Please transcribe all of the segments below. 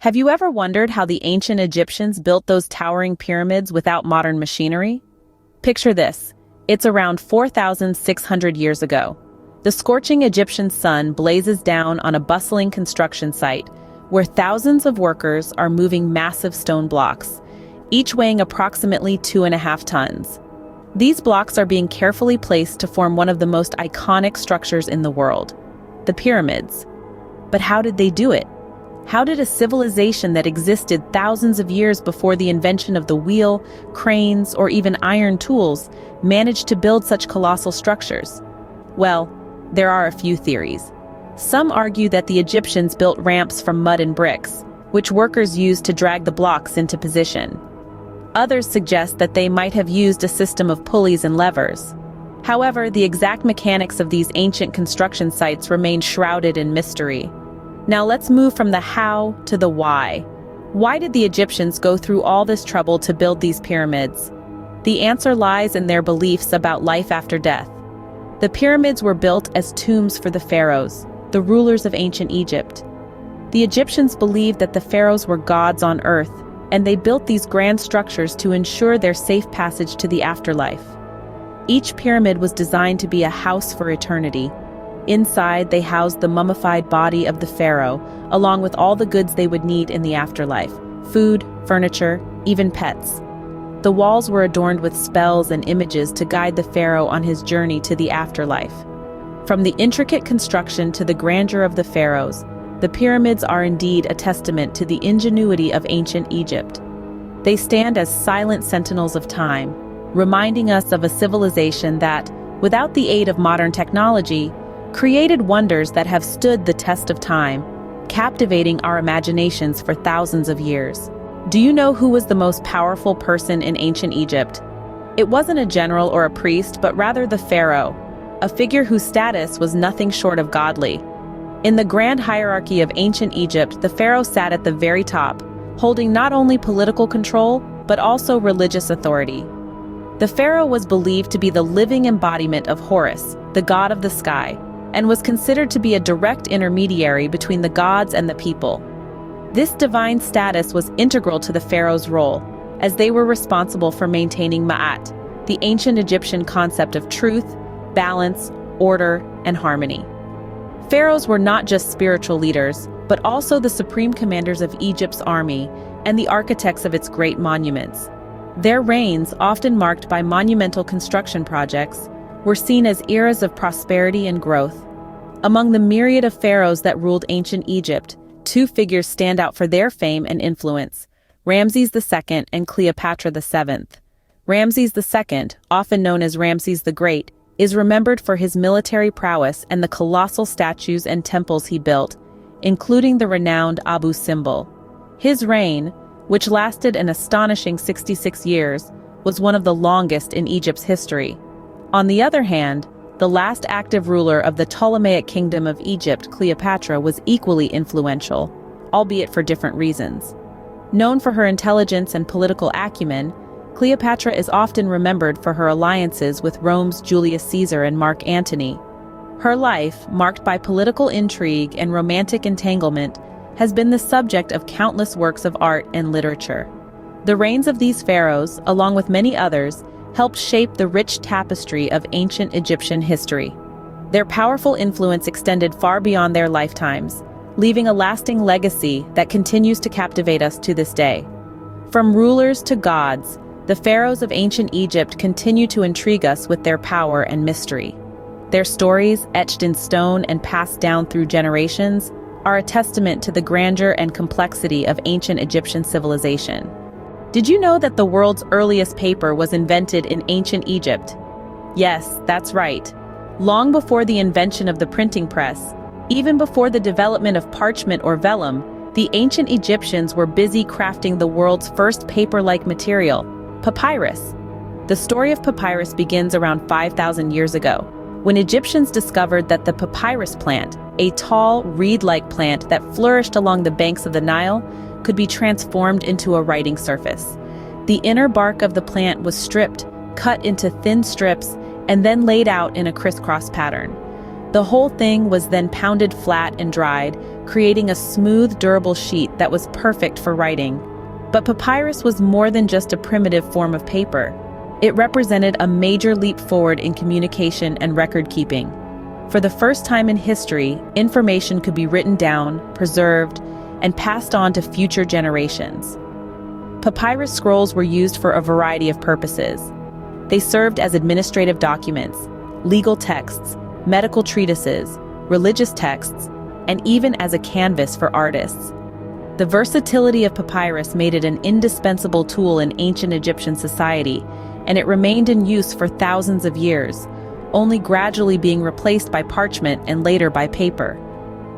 Have you ever wondered how the ancient Egyptians built those towering pyramids without modern machinery? Picture this. It's around 4,600 years ago. The scorching Egyptian sun blazes down on a bustling construction site where thousands of workers are moving massive stone blocks, each weighing approximately 2.5 tons. These blocks are being carefully placed to form one of the most iconic structures in the world, the pyramids. But how did they do it? How did a civilization that existed thousands of years before the invention of the wheel, cranes, or even iron tools manage to build such colossal structures? Well, there are a few theories. Some argue that the Egyptians built ramps from mud and bricks, which workers used to drag the blocks into position. Others suggest that they might have used a system of pulleys and levers. However, the exact mechanics of these ancient construction sites remain shrouded in mystery. Now let's move from the how to the why. Why did the Egyptians go through all this trouble to build these pyramids? The answer lies in their beliefs about life after death. The pyramids were built as tombs for the pharaohs, the rulers of ancient Egypt. The Egyptians believed that the pharaohs were gods on earth, and they built these grand structures to ensure their safe passage to the afterlife. Each pyramid was designed to be a house for eternity. Inside, they housed the mummified body of the pharaoh, along with all the goods they would need in the afterlife: food, furniture, even pets. The walls were adorned with spells and images to guide the pharaoh on his journey to the afterlife. From the intricate construction to the grandeur of the pharaohs, the pyramids are indeed a testament to the ingenuity of ancient Egypt. They stand as silent sentinels of time, reminding us of a civilization that, without the aid of modern technology, created wonders that have stood the test of time, captivating our imaginations for thousands of years. Do you know who was the most powerful person in ancient Egypt? It wasn't a general or a priest, but rather the pharaoh, a figure whose status was nothing short of godly. In the grand hierarchy of ancient Egypt, the pharaoh sat at the very top, holding not only political control, but also religious authority. The pharaoh was believed to be the living embodiment of Horus, the god of the sky, and was considered to be a direct intermediary between the gods and the people. This divine status was integral to the pharaoh's role, as they were responsible for maintaining Ma'at, the ancient Egyptian concept of truth, balance, order, and harmony. Pharaohs were not just spiritual leaders, but also the supreme commanders of Egypt's army and the architects of its great monuments. Their reigns, often marked by monumental construction projects, were seen as eras of prosperity and growth. Among the myriad of pharaohs that ruled ancient Egypt, two figures stand out for their fame and influence: Ramses II and Cleopatra VII. Ramses II, often known as Ramses the Great, is remembered for his military prowess and the colossal statues and temples he built, including the renowned Abu Simbel. His reign, which lasted an astonishing 66 years, was one of the longest in Egypt's history. On the other hand, the last active ruler of the Ptolemaic Kingdom of Egypt, Cleopatra, was equally influential, albeit for different reasons. Known for her intelligence and political acumen, Cleopatra is often remembered for her alliances with Rome's Julius Caesar and Mark Antony. Her life, marked by political intrigue and romantic entanglement, has been the subject of countless works of art and literature. The reigns of these pharaohs, along with many others, helped shape the rich tapestry of ancient Egyptian history. Their powerful influence extended far beyond their lifetimes, leaving a lasting legacy that continues to captivate us to this day. From rulers to gods, the pharaohs of ancient Egypt continue to intrigue us with their power and mystery. Their stories, etched in stone and passed down through generations, are a testament to the grandeur and complexity of ancient Egyptian civilization. Did you know that the world's earliest paper was invented in ancient Egypt? Yes, that's right. Long before the invention of the printing press, even before the development of parchment or vellum, the ancient Egyptians were busy crafting the world's first paper-like material, papyrus. The story of papyrus begins around 5,000 years ago, when Egyptians discovered that the papyrus plant, a tall, reed-like plant that flourished along the banks of the Nile, could be transformed into a writing surface. The inner bark of the plant was stripped, cut into thin strips, and then laid out in a crisscross pattern. The whole thing was then pounded flat and dried, creating a smooth, durable sheet that was perfect for writing. But papyrus was more than just a primitive form of paper. It represented a major leap forward in communication and record-keeping. For the first time in history, information could be written down, preserved, and passed on to future generations. Papyrus scrolls were used for a variety of purposes. They served as administrative documents, legal texts, medical treatises, religious texts, and even as a canvas for artists. The versatility of papyrus made it an indispensable tool in ancient Egyptian society, and it remained in use for thousands of years, only gradually being replaced by parchment and later by paper.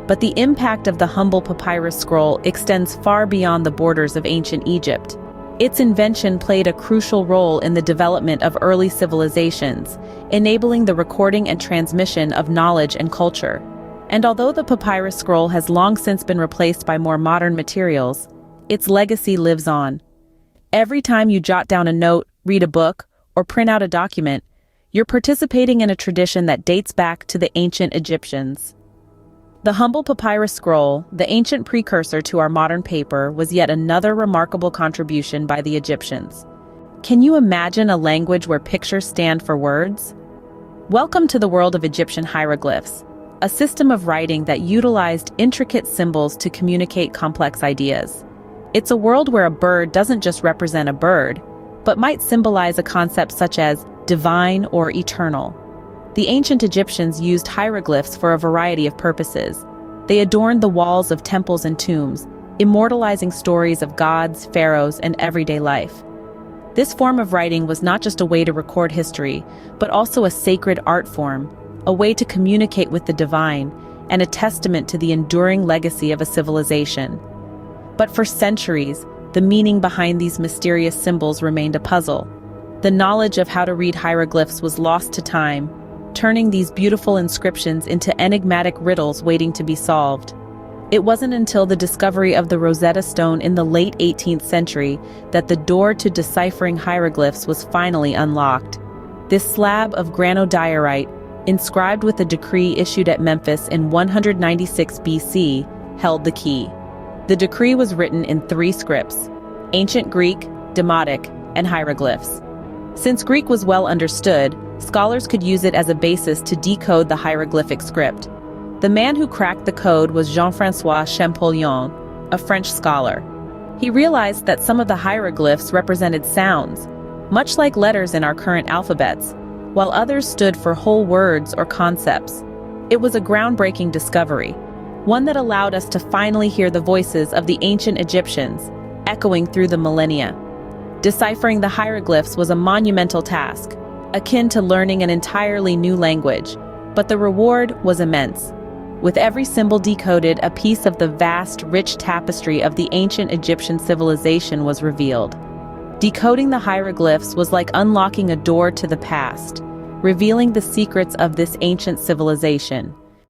But the impact of the humble papyrus scroll extends far beyond the borders of ancient Egypt. Its invention played a crucial role in the development of early civilizations, enabling the recording and transmission of knowledge and culture. And although the papyrus scroll has long since been replaced by more modern materials, its legacy lives on. Every time you jot down a note, read a book, or print out a document, you're participating in a tradition that dates back to the ancient Egyptians. The humble papyrus scroll, the ancient precursor to our modern paper, was yet another remarkable contribution by the Egyptians. Can you imagine a language where pictures stand for words? Welcome to the world of Egyptian hieroglyphs, a system of writing that utilized intricate symbols to communicate complex ideas. It's a world where a bird doesn't just represent a bird, but might symbolize a concept such as divine or eternal. The ancient Egyptians used hieroglyphs for a variety of purposes. They adorned the walls of temples and tombs, immortalizing stories of gods, pharaohs, and everyday life. This form of writing was not just a way to record history, but also a sacred art form, a way to communicate with the divine, and a testament to the enduring legacy of a civilization. But for centuries, the meaning behind these mysterious symbols remained a puzzle. The knowledge of how to read hieroglyphs was lost to time, turning these beautiful inscriptions into enigmatic riddles waiting to be solved. It wasn't until the discovery of the Rosetta Stone in the late 18th century that the door to deciphering hieroglyphs was finally unlocked. This slab of granodiorite, inscribed with a decree issued at Memphis in 196 BC, held the key. The decree was written in 3 scripts: Ancient Greek, Demotic, and hieroglyphs. Since Greek was well understood, scholars could use it as a basis to decode the hieroglyphic script. The man who cracked the code was Jean-François Champollion, a French scholar. He realized that some of the hieroglyphs represented sounds, much like letters in our current alphabets, while others stood for whole words or concepts. It was a groundbreaking discovery, one that allowed us to finally hear the voices of the ancient Egyptians, echoing through the millennia. Deciphering the hieroglyphs was a monumental task, akin to learning an entirely new language, but the reward was immense. With every symbol decoded, a piece of the vast, rich tapestry of the ancient Egyptian civilization was revealed. Decoding the hieroglyphs was like unlocking a door to the past, revealing the secrets of this ancient civilization.